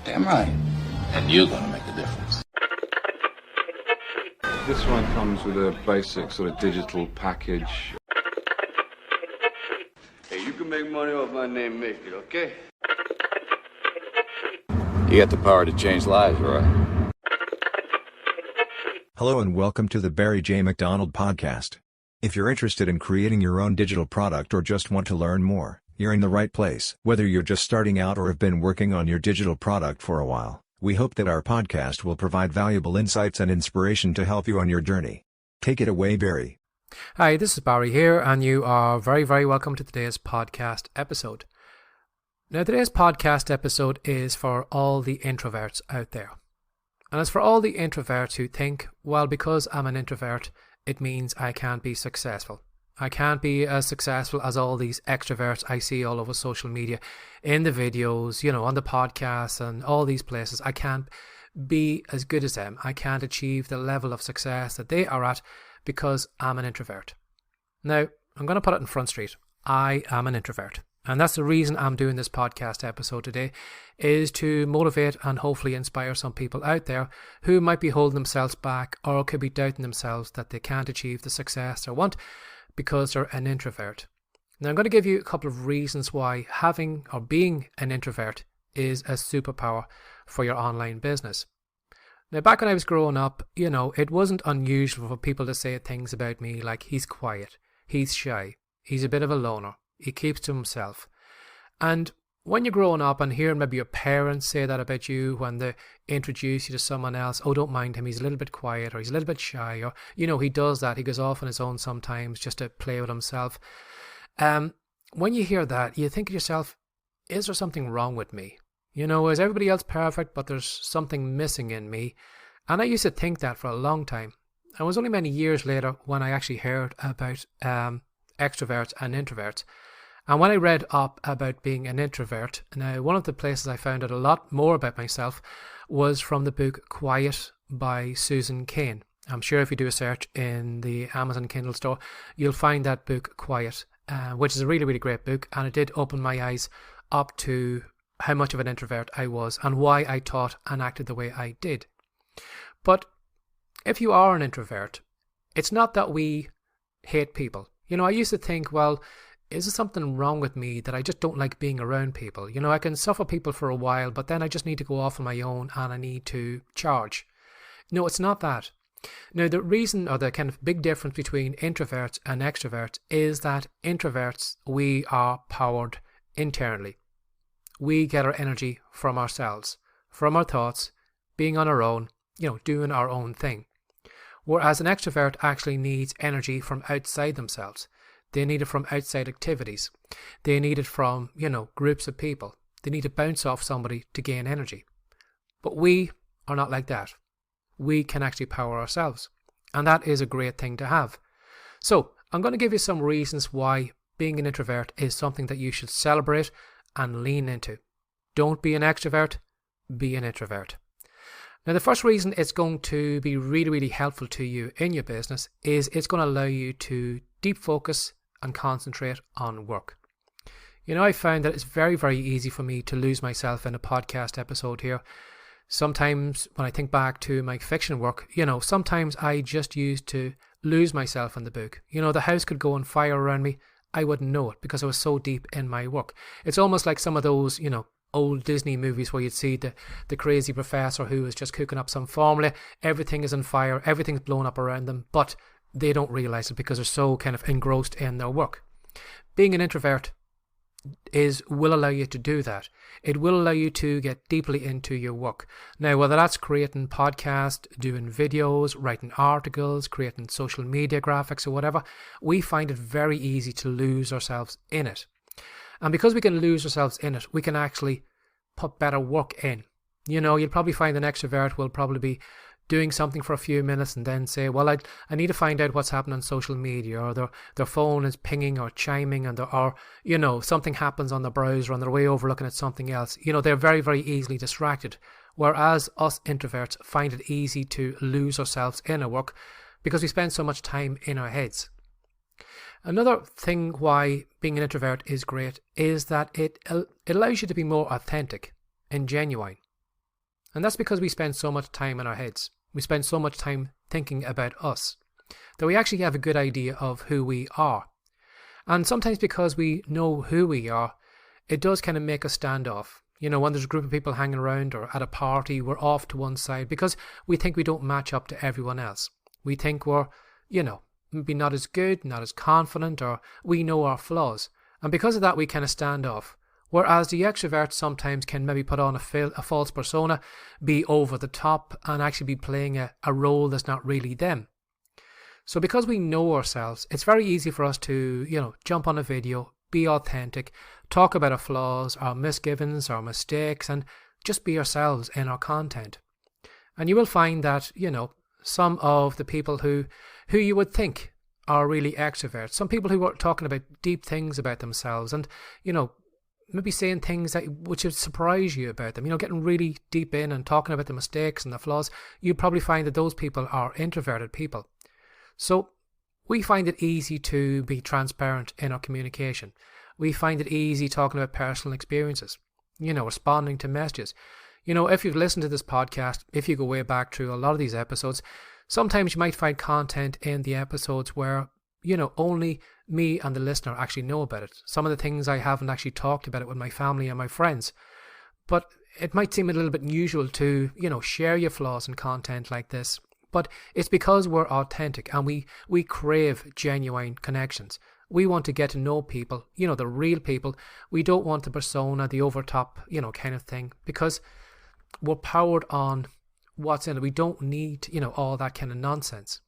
Damn right. And you're gonna make a difference. This one comes with a basic sort of digital package. Hey, you can make money off my name, make it, okay? You got the power to change lives, right? Hello and welcome to the Barry J. McDonald podcast. If you're interested in creating your own digital product or just want to learn more, you're in the right place. Whether you're just starting out or have been working on your digital product for a while, we hope that our podcast will provide valuable insights and inspiration to help you on your journey. Take it away, Barry. Hi, this is Barry here, and you are very, very welcome to today's podcast episode. Now, today's podcast episode is for all the introverts out there. And it's for all the introverts who think, well, because I'm an introvert, it means I can't be successful. I can't be as successful as all these extroverts I see all over social media, in the videos, on the podcasts and all these places. I can't be as good as them. I can't achieve the level of success that they are at because I'm an introvert. Now, I'm going to put it in Front Street. I am an introvert. And that's the reason I'm doing this podcast episode today, is to motivate and hopefully inspire some people out there who might be holding themselves back or could be doubting themselves that they can't achieve the success they want because they're an introvert. Now, I'm going to give you a couple of reasons why having or being an introvert is a superpower for your online business. Now, back when I was growing up, it wasn't unusual for people to say things about me like, he's quiet, he's shy, he's a bit of a loner, he keeps to himself. And when you're growing up and hearing maybe your parents say that about you when they introduce you to someone else, oh, don't mind him, he's a little bit quiet, or he's a little bit shy, or, he does that, he goes off on his own sometimes just to play with himself. When you hear that, you think to yourself, is there something wrong with me? Is everybody else perfect, but there's something missing in me? And I used to think that for a long time. It was only many years later when I actually heard about extroverts and introverts. And when I read up about being an introvert, now one of the places I found out a lot more about myself was from the book Quiet by Susan Cain. I'm sure if you do a search in the Amazon Kindle store, you'll find that book Quiet, which is a really, really great book. And it did open my eyes up to how much of an introvert I was and why I thought and acted the way I did. But if you are an introvert, it's not that we hate people. I used to think, well, is there something wrong with me that I just don't like being around people? I can suffer people for a while, but then I just need to go off on my own and I need to charge. No, it's not that. Now, the reason or the kind of big difference between introverts and extroverts is that introverts, we are powered internally. We get our energy from ourselves, from our thoughts, being on our own, doing our own thing. Whereas an extrovert actually needs energy from outside themselves. They need it from outside activities. They need it from, groups of people. They need to bounce off somebody to gain energy. But we are not like that. We can actually power ourselves. And that is a great thing to have. So I'm going to give you some reasons why being an introvert is something that you should celebrate and lean into. Don't be an extrovert, be an introvert. Now, the first reason it's going to be really, really helpful to you in your business is it's going to allow you to deep focus and concentrate on work. I found that it's very, very easy for me to lose myself in a podcast episode here. Sometimes when I think back to my fiction work, sometimes I just used to lose myself in the book. The house could go on fire around me. I wouldn't know it because I was so deep in my work. It's almost like some of those, old Disney movies where you'd see the crazy professor who is just cooking up some formula. Everything is on fire. Everything's blown up around them, but they don't realize it because they're so kind of engrossed in their work. Being an introvert will allow you to do that. It will allow you to get deeply into your work. Now, whether that's creating podcasts, doing videos, writing articles, creating social media graphics or whatever, we find it very easy to lose ourselves in it. And because we can lose ourselves in it, we can actually put better work in. You'll probably find an extrovert will probably be doing something for a few minutes and then say, well, I need to find out what's happening on social media, or their phone is pinging or chiming, or something happens on the browser on their way over looking at something else. They're very, very easily distracted. Whereas us introverts find it easy to lose ourselves in our work because we spend so much time in our heads. Another thing why being an introvert is great is that it allows you to be more authentic and genuine. And that's because we spend so much time in our heads. We spend so much time thinking about us that we actually have a good idea of who we are. And sometimes because we know who we are, it does kind of make us stand off. You know, when there's a group of people hanging around or at a party, we're off to one side because we think we don't match up to everyone else. We think we're, maybe not as good, not as confident, or we know our flaws. And because of that, we kind of stand off. Whereas the extrovert sometimes can maybe put on a false persona, be over the top, and actually be playing a role that's not really them. So because we know ourselves, it's very easy for us to, jump on a video, be authentic, talk about our flaws, our misgivings, our mistakes, and just be ourselves in our content. And you will find that, some of the people who you would think are really extroverts, some people who are talking about deep things about themselves and, maybe saying things which would surprise you about them, getting really deep in and talking about the mistakes and the flaws, you probably find that those people are introverted people. So we find it easy to be transparent in our communication. We find it easy talking about personal experiences, responding to messages. If you've listened to this podcast, if you go way back through a lot of these episodes, sometimes you might find content in the episodes where, only me and the listener actually know about it. Some of the things I haven't actually talked about it with my family and my friends. But it might seem a little bit unusual to, share your flaws in content like this. But it's because we're authentic and we crave genuine connections. We want to get to know people, the real people. We don't want the persona, the overtop, kind of thing, because we're powered on what's in it. We don't need, all that kind of nonsense.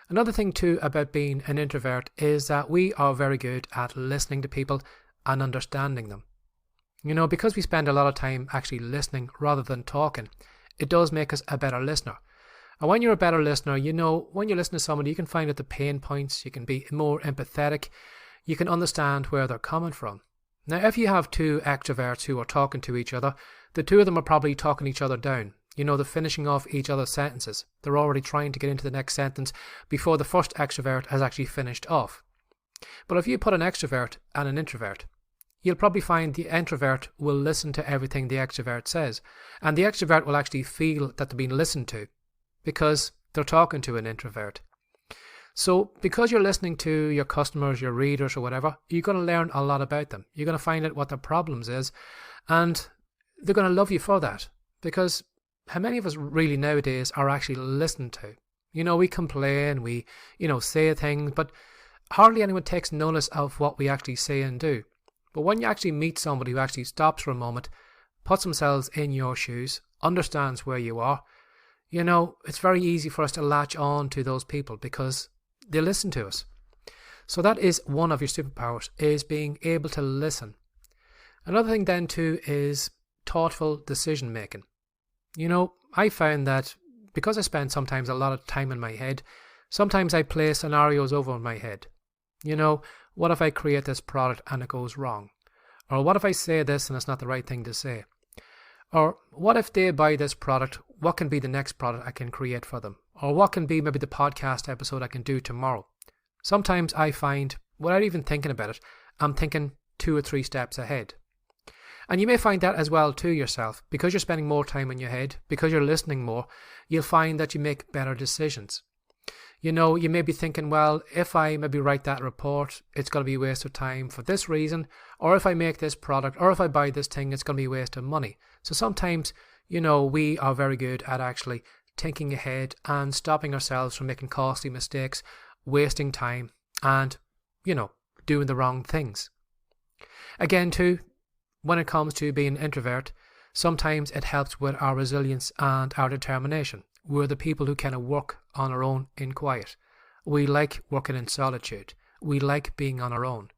Another thing too about being an introvert is that we are very good at listening to people and understanding them. Because we spend a lot of time actually listening rather than talking, it does make us a better listener. And when you're a better listener, when you listen to somebody, you can find out the pain points, you can be more empathetic, you can understand where they're coming from. Now, if you have two extroverts who are talking to each other, the two of them are probably talking each other down. They're finishing off each other's sentences. They're already trying to get into the next sentence before the first extrovert has actually finished off. But if you put an extrovert and an introvert, you'll probably find the introvert will listen to everything the extrovert says, and the extrovert will actually feel that they're being listened to because they're talking to an introvert. So because you're listening to your customers, your readers or whatever, you're going to learn a lot about them. You're going to find out what their problems is, and they're going to love you for that, because how many of us really nowadays are actually listened to? We complain, we, say things, but hardly anyone takes notice of what we actually say and do. But when you actually meet somebody who actually stops for a moment, puts themselves in your shoes, understands where you are, it's very easy for us to latch on to those people because they listen to us. So that is one of your superpowers, is being able to listen. Another thing then too is thoughtful decision making. I found that because I spend sometimes a lot of time in my head, sometimes I play scenarios over in my head. What if I create this product and it goes wrong? Or what if I say this and it's not the right thing to say? Or what if they buy this product? What can be the next product I can create for them? Or what can be maybe the podcast episode I can do tomorrow? Sometimes I find, without even thinking about it, I'm thinking 2 or 3 steps ahead. And you may find that as well to yourself. Because you're spending more time in your head, because you're listening more, you'll find that you make better decisions. You may be thinking, well, if I maybe write that report, it's going to be a waste of time for this reason. Or if I make this product, or if I buy this thing, it's going to be a waste of money. So sometimes, we are very good at actually thinking ahead and stopping ourselves from making costly mistakes, wasting time, and, doing the wrong things. Again, too, when it comes to being an introvert, sometimes it helps with our resilience and our determination. We're the people who kind of work on our own in quiet. We like working in solitude. We like being on our own.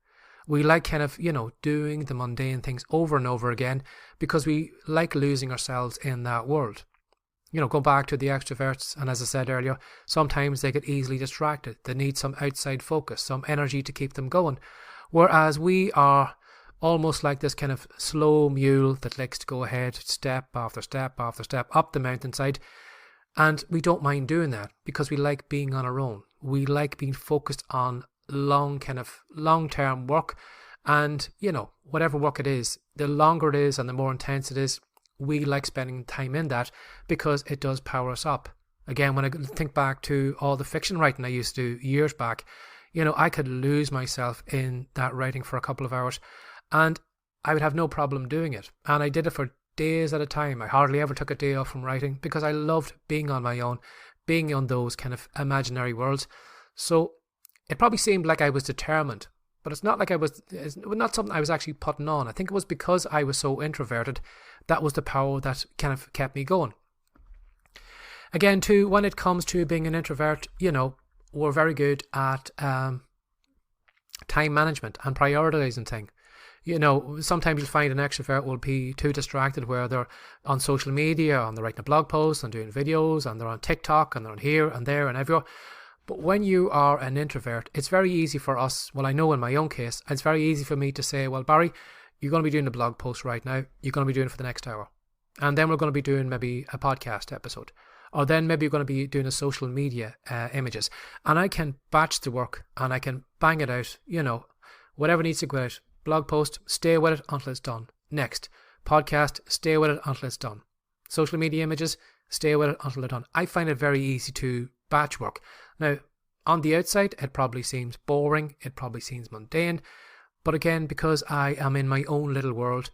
We like kind of, doing the mundane things over and over again because we like losing ourselves in that world. Go back to the extroverts, and as I said earlier, sometimes they get easily distracted. They need some outside focus, some energy to keep them going. Whereas we are almost like this kind of slow mule that likes to go ahead, step after step after step up the mountainside. And we don't mind doing that because we like being on our own. We like being focused on long-term work. And, whatever work it is, the longer it is and the more intense it is, we like spending time in that because it does power us up. Again, when I think back to all the fiction writing I used to do years back, I could lose myself in that writing for a couple of hours and I would have no problem doing it. And I did it for days at a time. I hardly ever took a day off from writing because I loved being on my own, being on those kind of imaginary worlds. So it probably seemed like I was determined, but it's not not something I was actually putting on. I think it was because I was so introverted, that was the power that kind of kept me going. Again, too, when it comes to being an introvert, we're very good at time management and prioritizing things. Sometimes you'll find an extrovert will be too distracted where they're on social media, and they're writing a blog post and doing videos, and they're on TikTok, and they're on here and there and everywhere. But when you are an introvert, it's very easy for us, well, I know in my own case, it's very easy for me to say, well, Barry, you're going to be doing a blog post right now. You're going to be doing it for the next hour. And then we're going to be doing maybe a podcast episode. Or then maybe you're going to be doing a social media images. And I can batch the work and I can bang it out, whatever needs to go out. Blog post, stay with it until it's done. Next. Podcast, stay with it until it's done. Social media images, stay with it until they're done. I find it very easy to batch work. Now, on the outside, it probably seems boring. It probably seems mundane. But again, because I am in my own little world,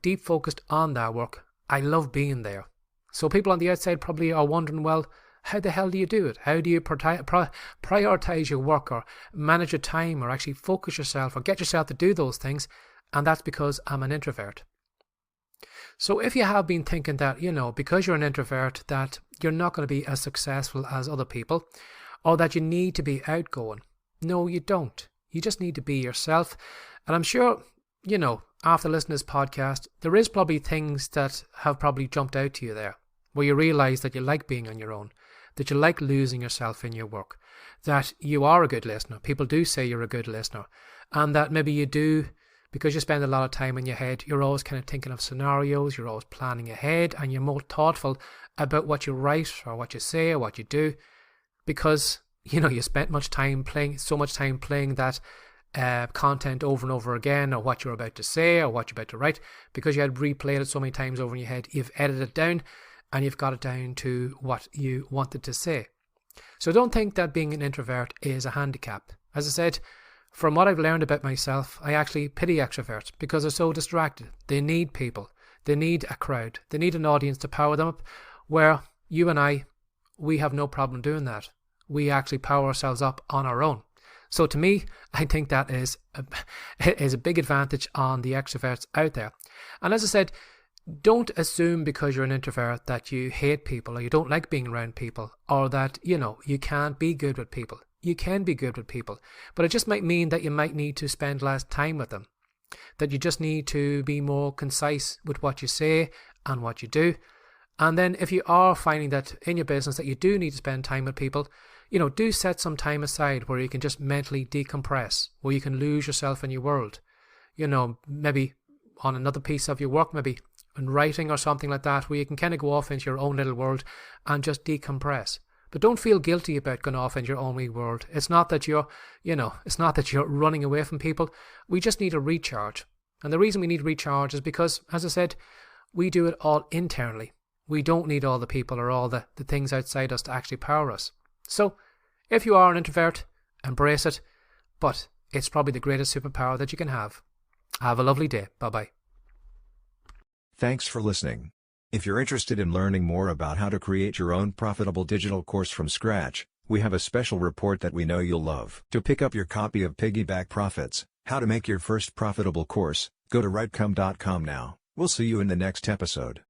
deep focused on that work, I love being there. So people on the outside probably are wondering, well, how the hell do you do it? How do you prioritize your work or manage your time or actually focus yourself or get yourself to do those things? And that's because I'm an introvert. So if you have been thinking that, because you're an introvert, that you're not going to be as successful as other people or that you need to be outgoing, no, you don't. You just need to be yourself. And I'm sure, after listening to this podcast, there is probably things that have probably jumped out to you there where you realize that you like being on your own, that you like losing yourself in your work, that you are a good listener. People do say you're a good listener, and that maybe you do, because you spend a lot of time in your head, you're always kind of thinking of scenarios, you're always planning ahead, and you're more thoughtful about what you write or what you say or what you do, because, you spent so much time playing that content over and over again, or what you're about to say or what you're about to write, because you had replayed it so many times over in your head. You've edited it down and you've got it down to what you wanted to say. So don't think that being an introvert is a handicap. As I said, from what I've learned about myself, I actually pity extroverts because they're so distracted. They need people. They need a crowd. They need an audience to power them up, where you and I, we have no problem doing that. We actually power ourselves up on our own. So to me, I think that is a big advantage on the extroverts out there. And as I said, don't assume because you're an introvert that you hate people or you don't like being around people, or that, you can't be good with people. You can be good with people, but it just might mean that you might need to spend less time with them, that you just need to be more concise with what you say and what you do. And then if you are finding that in your business that you do need to spend time with people, do set some time aside where you can just mentally decompress, where you can lose yourself in your world. Maybe on another piece of your work, maybe in writing or something like that, where you can kind of go off into your own little world and just decompress. But don't feel guilty about going off into your own wee world. It's not that you're running away from people. We just need a recharge. And the reason we need recharge is because, as I said, we do it all internally. We don't need all the people or all the things outside us to actually power us. So, if you are an introvert, embrace it. But it's probably the greatest superpower that you can have. Have a lovely day. Bye-bye. Thanks for listening. If you're interested in learning more about how to create your own profitable digital course from scratch, we have a special report that we know you'll love. To pick up your copy of Piggyback Profits, How to Make Your First Profitable Course, go to writecome.com now. We'll see you in the next episode.